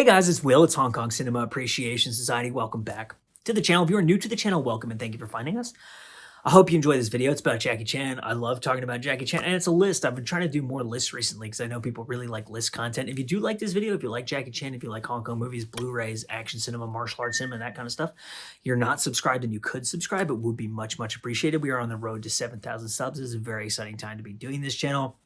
Hey guys, it's Will. It's Hong Kong Cinema Appreciation Society. Welcome back to the channel. If you are new to the channel, welcome and thank you for finding us. I hope you enjoy this video. It's about Jackie Chan. I love talking about Jackie Chan, and it's a list. I've been trying to do more lists recently because I know people really like list content. If you do like this video, if you like Jackie Chan, if you like Hong Kong movies, Blu-rays, action cinema, martial arts cinema, that kind of stuff, you're not subscribed and you could subscribe. It would be much, much appreciated. We are on the road to 7,000 subs. This is a very exciting time to be doing this channel.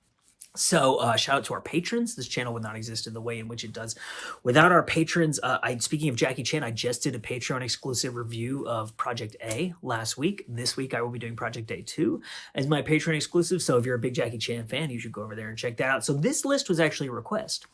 So shout out to our patrons. This channel would not exist in the way in which it does without our patrons. Speaking of Jackie Chan, I just did a Patreon exclusive review of Project A last week. This week I will be doing Project A 2 as my Patreon exclusive. So if you're a big Jackie Chan fan, you should go over there and check that out. So this list was actually a request.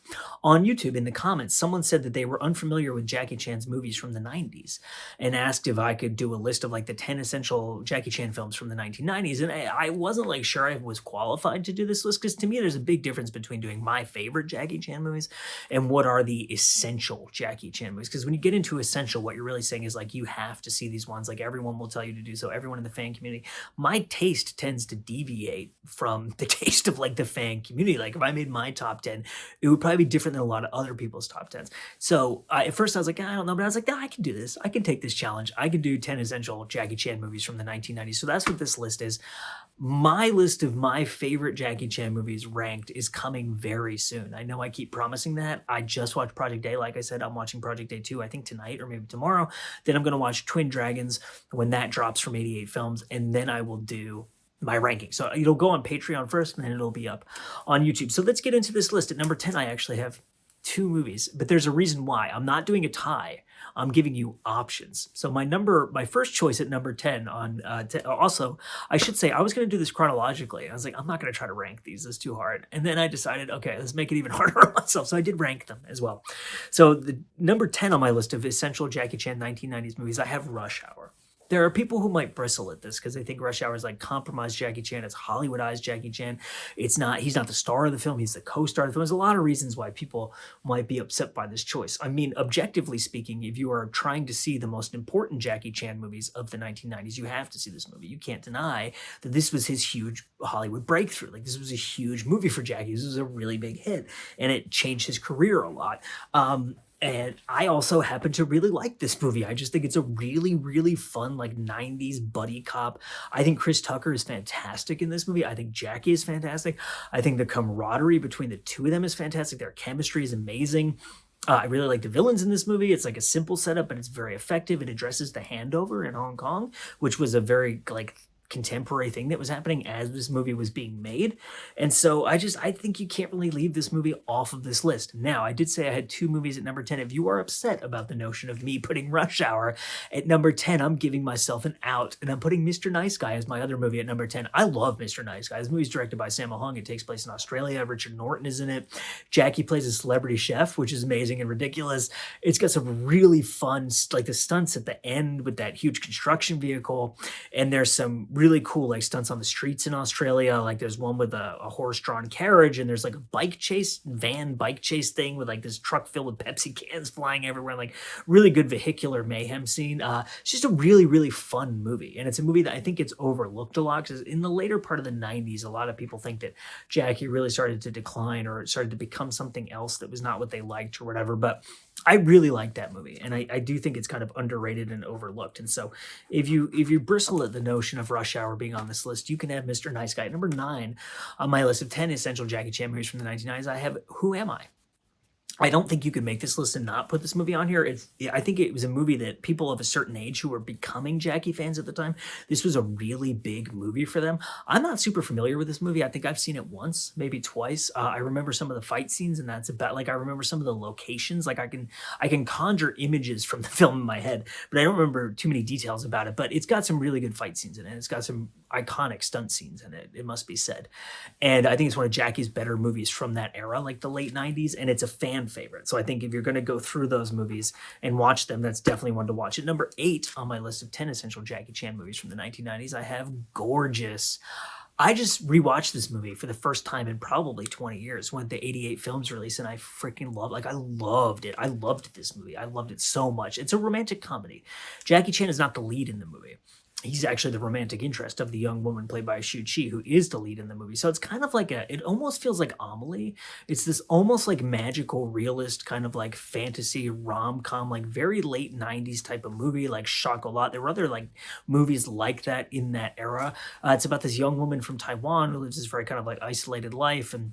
On YouTube in the comments, someone said that they were unfamiliar with Jackie Chan's movies from the 90s and asked if I could do a list of like the 10 essential Jackie Chan films from the 1990s. And I wasn't like sure I was qualified to do this list because to me, there's a big difference between doing my favorite Jackie Chan movies and what are the essential Jackie Chan movies. Because when you get into essential, what you're really saying is like you have to see these ones, like everyone will tell you to do so, everyone in the fan community. My taste tends to deviate from the taste of like the fan community. Like if I made my top 10, it would probably be different than a lot of other people's top 10s. So at first I was like, I don't know, but I was like, I can do this. I can take this challenge. I can do 10 essential Jackie Chan movies from the 1990s. So that's what this list is. My list of my favorite Jackie Chan movies ranked is coming very soon. I know I keep promising that. I just watched Project A. Like I said, I'm watching Project A 2, I think tonight or maybe tomorrow. Then I'm going to watch Twin Dragons when that drops from 88 Films. And then I will do my ranking. So it'll go on Patreon first and then it'll be up on YouTube. So let's get into this list. At number 10, I actually have 2 movies, but there's a reason why. I'm not doing a tie. I'm giving you options. So my first choice at number 10 on, also, I should say, I was going to do this chronologically. I was like, I'm not going to try to rank these. It's too hard. And then I decided, okay, let's make it even harder on myself. So I did rank them as well. So the number 10 on my list of essential Jackie Chan 1990s movies, I have Rush Hour. There are people who might bristle at this because they think Rush Hour is like compromised Jackie Chan. It's Hollywoodized Jackie Chan. He's not the star of the film. He's the co-star of the film. There's a lot of reasons why people might be upset by this choice. I mean, objectively speaking, if you are trying to see the most important Jackie Chan movies of the 1990s, you have to see this movie. You can't deny that this was his huge Hollywood breakthrough. Like this was a huge movie for Jackie. This was a really big hit and it changed his career a lot. And I also happen to really like this movie. I just think it's a really, really fun, like 90s buddy cop. I think Chris Tucker is fantastic in this movie. I think Jackie is fantastic. I think the camaraderie between the two of them is fantastic. Their chemistry is amazing. I really like the villains in this movie. It's like a simple setup, but it's very effective. It addresses the handover in Hong Kong, which was a very like contemporary thing that was happening as this movie was being made. And so I think you can't really leave this movie off of this list. Now, I did say I had 2 movies at number 10. If you are upset about the notion of me putting Rush Hour at number 10, I'm giving myself an out and I'm putting Mr. Nice Guy as my other movie at number 10. I love Mr. Nice Guy. This movie's directed by Sammo Hung. It takes place in Australia. Richard Norton is in it. Jackie plays a celebrity chef, which is amazing and ridiculous. It's got some really fun, like the stunts at the end with that huge construction vehicle. And there's some really cool like stunts on the streets in Australia. Like there's one with a horse-drawn carriage and there's like a van bike chase thing with like this truck filled with Pepsi cans flying everywhere. Like really good vehicular mayhem scene. It's just a really, really fun movie. And it's a movie that I think gets overlooked a lot because in the later part of the 90s, a lot of people think that Jackie really started to decline or started to become something else that was not what they liked or whatever. But I really like that movie, and I do think it's kind of underrated and overlooked. And so if you bristle at the notion of Rush Hour being on this list, you can have Mr. Nice Guy. At number 9 on my list of 10 essential Jackie Chan movies from the 1990s, I have Who Am I? I don't think you could make this list and not put this movie on here. I think it was a movie that people of a certain age who were becoming Jackie fans at the time, this was a really big movie for them. I'm not super familiar with this movie. I think I've seen it once, maybe twice. I remember some of the fight scenes, and that's about like I remember some of the locations. Like I can conjure images from the film in my head, but I don't remember too many details about it. But it's got some really good fight scenes in it. It's got some iconic stunt scenes in it, it must be said. And I think it's one of Jackie's better movies from that era, like the late 90s, and it's a fan favorite. So I think if you're going to go through those movies and watch them, that's definitely one to watch. At number 8 on my list of 10 essential Jackie Chan movies from the 1990s, I have Gorgeous. I just rewatched this movie for the first time in probably 20 years when the 88 Films release, and I freaking I loved it. I loved this movie. I loved it so much. It's a romantic comedy. Jackie Chan is not the lead in the movie. he's actually the romantic interest of the young woman played by Shu Chi, who is the lead in the movie. So it's kind of like it almost feels like Amelie. It's this almost like magical, realist, kind of like fantasy rom-com, like very late 90s type of movie, like Chocolat. There were other like movies like that in that era. It's about this young woman from Taiwan who lives this very kind of like isolated life, and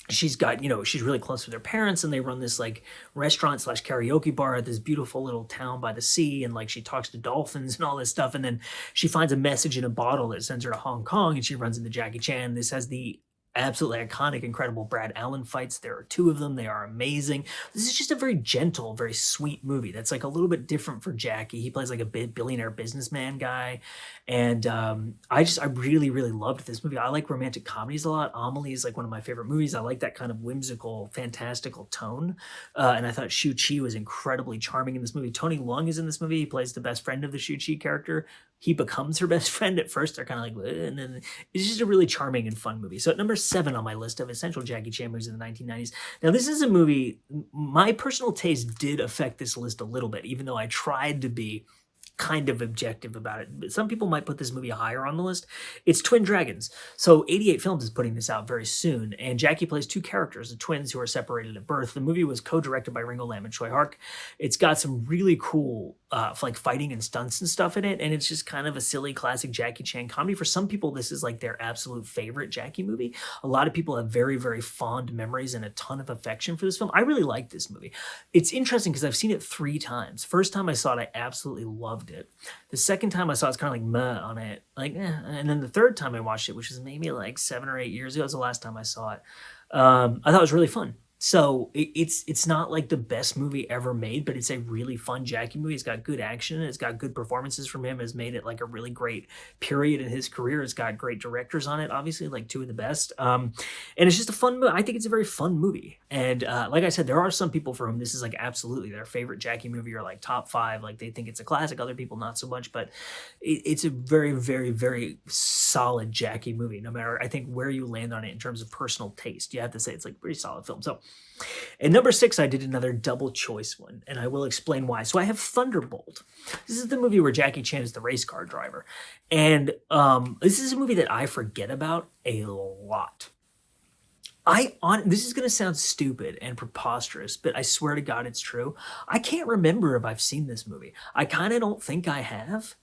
she's got, she's really close with her parents, and they run this like restaurant slash karaoke bar at this beautiful little town by the sea, and like she talks to dolphins and all this stuff, and then she finds a message in a bottle that sends her to Hong Kong, and she runs into Jackie Chan. This has the absolutely iconic, incredible Brad Allen fights. There are two of them. They are amazing. This is just a very gentle, very sweet movie that's like a little bit different for Jackie. He plays like a billionaire businessman guy. And I really, really loved this movie. I like romantic comedies a lot. Amelie is like one of my favorite movies. I like that kind of whimsical, fantastical tone. And I thought Shu Chi was incredibly charming in this movie. Tony Leung is in this movie. He plays the best friend of the Shu Chi character. He becomes her best friend. At first, they're kind of like, "Bleh," and then it's just a really charming and fun movie. So at number 7 on my list of essential Jackie Chan movies in the 1990s. Now, this is a movie, my personal taste did affect this list a little bit, even though I tried to be kind of objective about it. But some people might put this movie higher on the list. It's Twin Dragons. So 88 Films is putting this out very soon, and Jackie plays two characters, the twins who are separated at birth. The movie was co-directed by Ringo Lam and Choi Hark. It's got some really cool like fighting and stunts and stuff in it, and it's just kind of a silly classic Jackie Chan comedy. For some people, this is like their absolute favorite Jackie movie. A lot of people have very, very fond memories and a ton of affection for this film. I really like this movie. It's interesting because I've seen it 3 times. First time I saw it, I absolutely loved it. The second time I saw it, it's kind of like meh on it, like and then the third time I watched it, which was maybe like 7 or 8 years ago, was the last time I saw it. I thought it was really fun. So it's not like the best movie ever made, but it's a really fun Jackie movie. It's got good action. It's got good performances from him. It's made it like a really great period in his career. It's got great directors on it, obviously, like 2 of the best. And it's just a fun movie. I think it's a very fun movie. And like I said, there are some people for whom this is like absolutely their favorite Jackie movie, or like top 5. Like they think it's a classic. Other people not so much. But it's a very, very, very solid Jackie movie. No matter, I think, where you land on it in terms of personal taste, you have to say it's like a pretty solid film. So at number 6, I did another double choice one, and I will explain why. So I have Thunderbolt. This is the movie where Jackie Chan is the race car driver. And this is a movie that I forget about a lot. This is going to sound stupid and preposterous, but I swear to God it's true. I can't remember if I've seen this movie. I kind of don't think I have.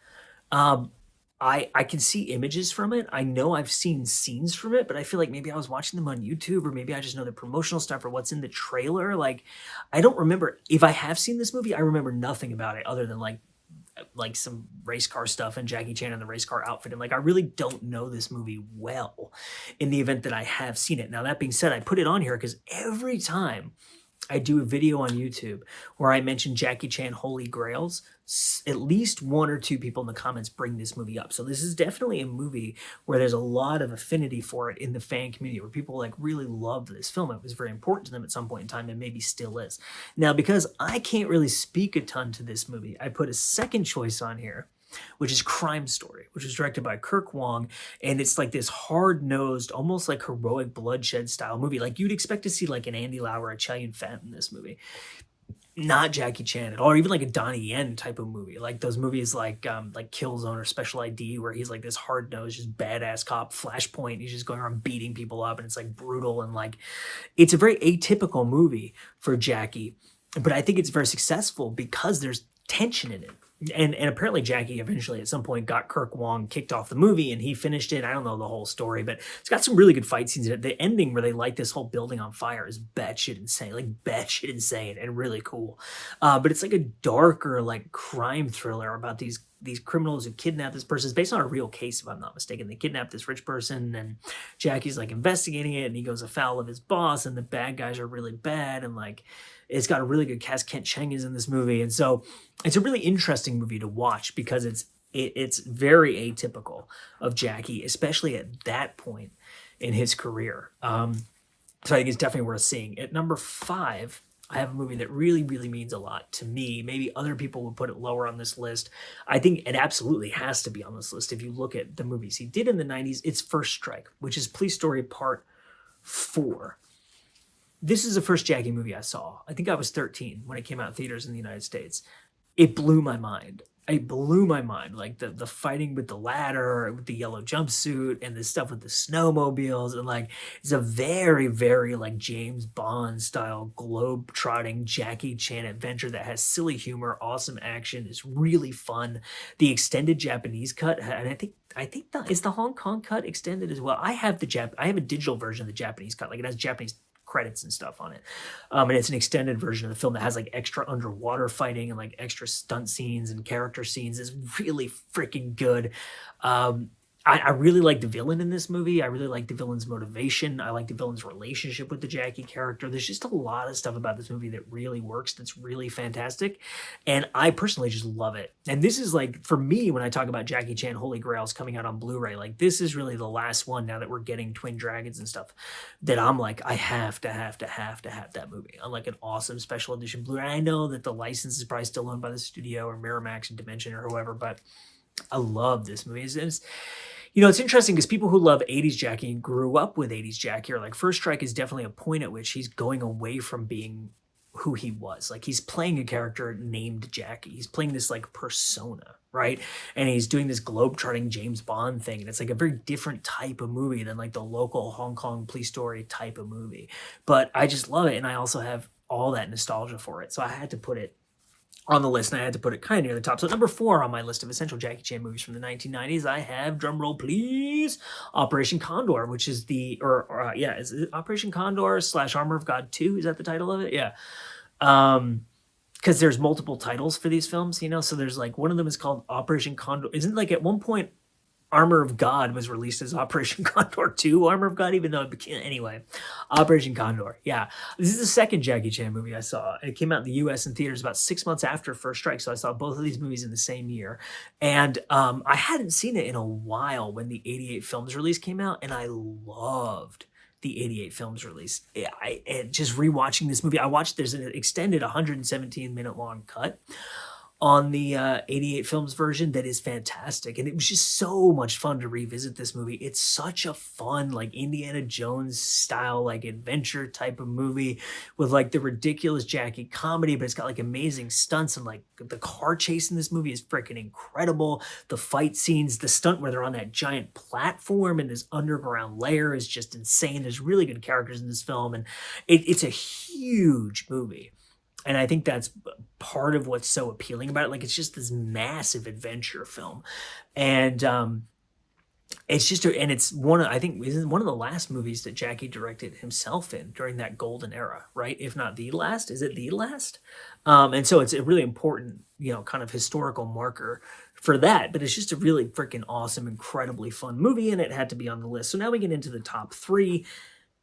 I can see images from it. I know I've seen scenes from it, but I feel like maybe I was watching them on YouTube, or maybe I just know the promotional stuff or what's in the trailer. Like, I don't remember. If I have seen this movie, I remember nothing about it other than like some race car stuff and Jackie Chan in the race car outfit. And like, I really don't know this movie well in the event that I have seen it. Now, that being said, I put it on here because every time I do a video on YouTube where I mention Jackie Chan Holy Grails, at least 1 or 2 people in the comments bring this movie up. So this is definitely a movie where there's a lot of affinity for it in the fan community, where people like really love this film. It was very important to them at some point in time, and maybe still is. Now, because I can't really speak a ton to this movie, I put a second choice on here, which is Crime Story, which was directed by Kirk Wong, and it's like this hard-nosed, almost like heroic bloodshed style movie. Like you'd expect to see like an Andy Lau or a Chow Yun-fat in this movie. Not Jackie Chan at all, or even like a Donnie Yen type of movie, like those movies like Killzone or Special ID, where he's like this hard-nosed, just badass cop. Flashpoint, he's just going around beating people up, and it's like brutal, and like it's a very atypical movie for Jackie, but I think it's very successful because there's tension in it. And apparently Jackie eventually at some point got Kirk Wong kicked off the movie, and he finished it. I don't know the whole story, but it's got some really good fight scenes in it. The ending where they light this whole building on fire is batshit insane, like batshit insane and really cool. But it's like a darker like crime thriller about these criminals who kidnap this person. It's based on a real case, if I'm not mistaken. They kidnap this rich person, and Jackie's like investigating it, and he goes afoul of his boss, and the bad guys are really bad, and like it's got a really good cast. Kent Cheng is in this movie, and so it's a really interesting movie to watch because it's very atypical of Jackie, especially at that point in his career. So I think it's definitely worth seeing. At number 5, I have a movie that really, really means a lot to me. Maybe other people would put it lower on this list. I think it absolutely has to be on this list if you look at the movies he did in the 90s. It's First Strike, which is Police Story Part 4. This is the first Jackie movie I saw. I think I was 13 when it came out in theaters in the United States. It blew my mind. it blew my mind. Like the fighting with the ladder, with the yellow jumpsuit, and the stuff with the snowmobiles, and like it's a very, very like James Bond style globe trotting Jackie Chan adventure that has silly humor, awesome action, is really fun. The extended Japanese cut, and I think is the Hong Kong cut extended as well. I have a digital version of the Japanese cut, like it has Japanese credits and stuff on it. And it's an extended version of the film that has like extra underwater fighting and like extra stunt scenes and character scenes. It's really freaking good. Um, I really like the villain in this movie. I really like the villain's motivation. I like the villain's relationship with the Jackie character. There's just a lot of stuff about this movie that really works, that's really fantastic. And I personally just love it. And this is like, for me, when I talk about Jackie Chan Holy Grails coming out on Blu-ray, like this is really the last one now that we're getting Twin Dragons and stuff that I'm like, I have to have that movie on like an awesome special edition Blu-ray. I know that the license is probably still owned by the studio or Miramax and Dimension or whoever, but I love this movie. It's interesting because people who love 80s Jackie and grew up with 80s Jackie are like, First Strike is definitely a point at which he's going away from being who he was. Like he's playing a character named Jackie. He's playing this like persona, right? And he's doing this globe-trotting James Bond thing. And it's like a very different type of movie than like the local Hong Kong police story type of movie. But I just love it. And I also have all that nostalgia for it. So I had to put it on the list, and I had to put it kind of near the top. So number 4 on my list of essential Jackie Chan movies from the 1990s, I have, drumroll please, Operation Condor, which is is it Operation Condor / Armor of God 2? Is that the title of it? Yeah. Because there's multiple titles for these films, so there's like, one of them is called Operation Condor. Isn't like at one point Armor of God was released as Operation Condor 2, Armor of God, even though it became, anyway, Operation Condor. Yeah. This is the second Jackie Chan movie I saw. It came out in the US in theaters about 6 months after First Strike. So I saw both of these movies in the same year. And I hadn't seen it in a while when the 88 Films release came out, and I loved the 88 Films release. Just rewatching this movie, there's an extended 117-minute long cut on the 88 Films version that is fantastic. And it was just so much fun to revisit this movie. It's such a fun, like Indiana Jones style, like adventure type of movie with like the ridiculous Jackie comedy, but it's got like amazing stunts, and like the car chase in this movie is freaking incredible. The fight scenes, the stunt where they're on that giant platform and this underground layer is just insane. There's really good characters in this film, and it's a huge movie. And I think that's part of what's so appealing about it. Like, it's just this massive adventure film. And it's just, and it's I think it's one of the last movies that Jackie directed himself in during that golden era, right? If not the last, is it the last? And so it's a really important, kind of historical marker for that. But it's just a really freaking awesome, incredibly fun movie, and it had to be on the list. So now we get into the top 3.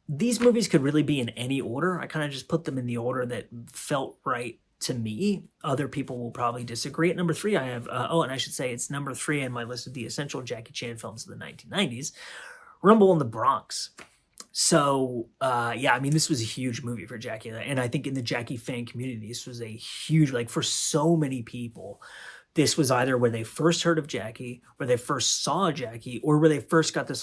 These movies could really be in any order. I kind of just put them in the order that felt right to me. Other people will probably disagree. At number 3, I have, and I should say it's number 3 on my list of the essential Jackie Chan films of the 1990s, Rumble in the Bronx. So, this was a huge movie for Jackie. And I think in the Jackie fan community, this was a huge, like for so many people, this was either where they first heard of Jackie, where they first saw Jackie, or where they first got to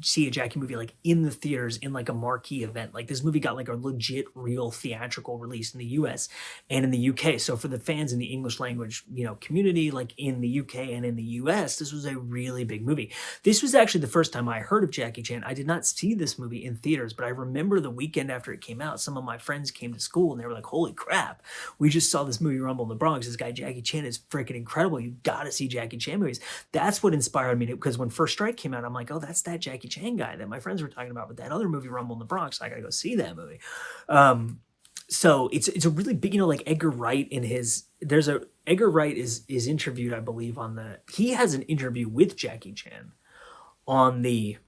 see a Jackie movie like in the theaters in like a marquee event. Like this movie got like a legit, real theatrical release in the US and in the UK. So for the fans in the English language, community, like in the UK and in the US, this was a really big movie. This was actually the first time I heard of Jackie Chan. I did not see this movie in theaters, but I remember the weekend after it came out, some of my friends came to school and they were like, holy crap, we just saw this movie Rumble in the Bronx. This guy Jackie Chan is freaking incredible. You gotta see Jackie Chan movies. That's what inspired me because when First Strike came out, I'm like, oh, that's that Jackie Chan guy that my friends were talking about with that other movie, Rumble in the Bronx. I gotta go see that movie. So it's a really big, like Edgar Wright Edgar Wright is interviewed, I believe, he has an interview with Jackie Chan on the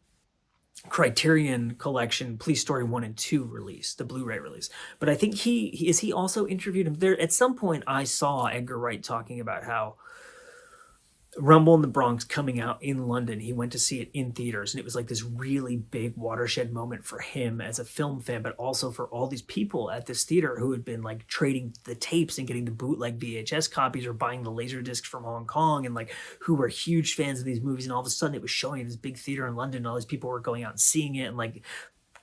Criterion Collection Police Story 1 and 2 release, the Blu-ray release. But I think he also interviewed him there. At some point I saw Edgar Wright talking about how Rumble in the Bronx coming out in London, he went to see it in theaters, and it was like this really big watershed moment for him as a film fan, but also for all these people at this theater who had been like trading the tapes and getting the bootleg VHS copies or buying the laser discs from Hong Kong, and like who were huge fans of these movies. And all of a sudden it was showing in this big theater in London, and all these people were going out and seeing it, and like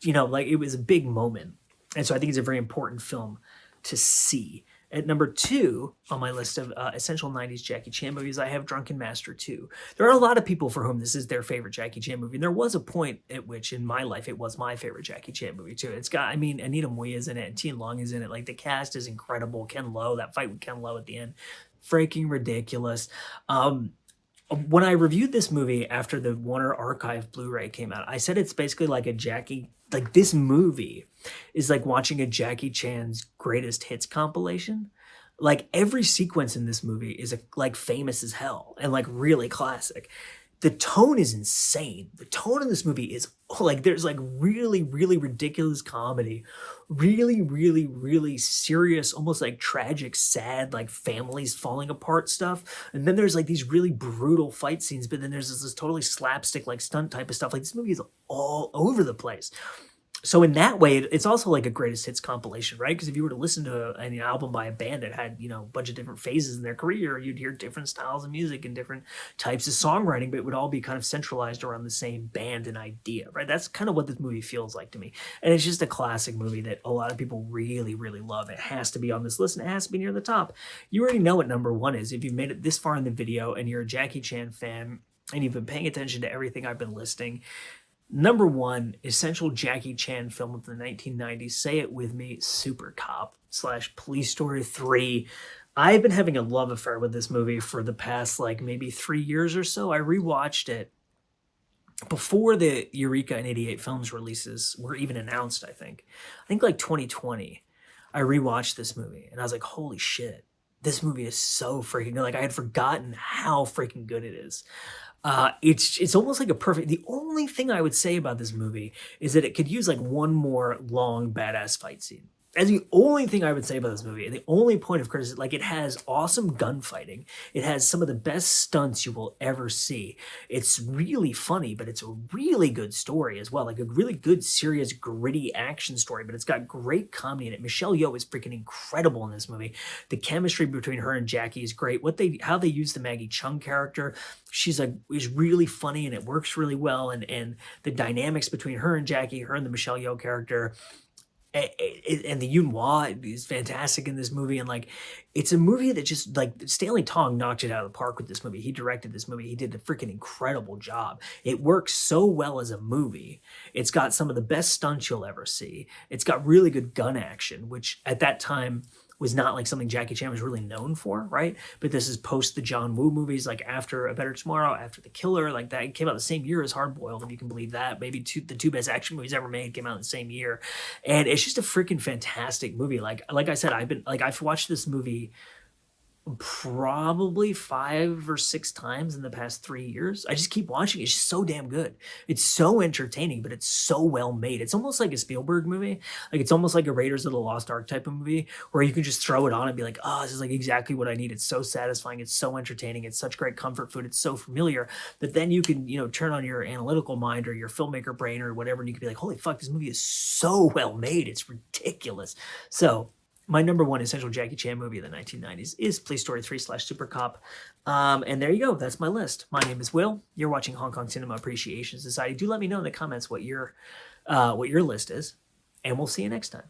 it was a big moment. And so I think it's a very important film to see. At number 2 on my list of essential 90s Jackie Chan movies, I have Drunken Master 2. There are a lot of people for whom this is their favorite Jackie Chan movie. And there was a point at which in my life it was my favorite Jackie Chan movie too. It's got, I mean, Anita Mui is in it and Tien Long is in it. Like the cast is incredible. Ken Lo, that fight with Ken Lo at the end, freaking ridiculous. When I reviewed this movie after the Warner Archive Blu-ray came out, I said it's basically like a Jackie, like this movie is like watching a Jackie Chan's greatest hits compilation. Like every sequence in this movie is like famous as hell and like really classic. The tone is insane. The tone in this movie is like, there's like really, really ridiculous comedy, really, really, really serious, almost like tragic, sad, like families falling apart stuff. And then there's like these really brutal fight scenes, but then there's this totally slapstick, like stunt type of stuff. Like this movie is all over the place. So in that way, it's also like a greatest hits compilation, right? Because if you were to listen to an album by a band that had, you know, a bunch of different phases in their career, you'd hear different styles of music and different types of songwriting, but it would all be kind of centralized around the same band and idea, right? That's kind of what this movie feels like to me. And it's just a classic movie that a lot of people really, really love. It has to be on this list and it has to be near the top. You already know what number 1 is. If you've made it this far in the video and you're a Jackie Chan fan and you've been paying attention to everything I've been listing, number 1, essential Jackie Chan film of the 1990s. Say it with me, Supercop / Police Story 3. I've been having a love affair with this movie for the past like maybe 3 years or so. I rewatched it before the Eureka and 88 Films releases were even announced, I think like 2020. I rewatched this movie and I was like, holy shit, this movie is so freaking good. Like I had forgotten how freaking good it is. It's almost like a perfect, the only thing I would say about this movie is that it could use like one more long badass fight scene. That's the only thing I would say about this movie. And the only point of criticism, like it has awesome gunfighting. It has some of the best stunts you will ever see. It's really funny, but it's a really good story as well. Like a really good, serious, gritty action story, but it's got great comedy in it. Michelle Yeoh is freaking incredible in this movie. The chemistry between her and Jackie is great. How they use the Maggie Chung character, she's like, is really funny and it works really well. And the dynamics between her and Jackie, her and the Michelle Yeoh character, and the Yun Hua is fantastic in this movie. And like, it's a movie that just like Stanley Tong knocked it out of the park with this movie. He directed this movie. He did a freaking incredible job. It works so well as a movie. It's got some of the best stunts you'll ever see. It's got really good gun action, which at that time was not like something Jackie Chan was really known for, right? But this is post the John Woo movies, like after A Better Tomorrow, after The Killer, like that. It came out the same year as Hard Boiled, if you can believe that. Maybe the 2 best action movies ever made came out in the same year. And it's just a freaking fantastic movie. Like I said, I've watched this movie probably 5 or 6 times in the past 3 years. I just keep watching it. It's just so damn good. It's so entertaining, but it's so well made. It's almost like a Spielberg movie. Like it's almost like a Raiders of the Lost Ark type of movie where you can just throw it on and be like, oh, this is like exactly what I need. It's so satisfying. It's so entertaining. It's such great comfort food. It's so familiar that then you can, turn on your analytical mind or your filmmaker brain or whatever, and you can be like, holy fuck, this movie is so well made. It's ridiculous. So my number 1 essential Jackie Chan movie of the 1990s is Police Story 3 / Supercop. And there you go. That's my list. My name is Will. You're watching Hong Kong Cinema Appreciation Society. Do let me know in the comments what your list is, and we'll see you next time.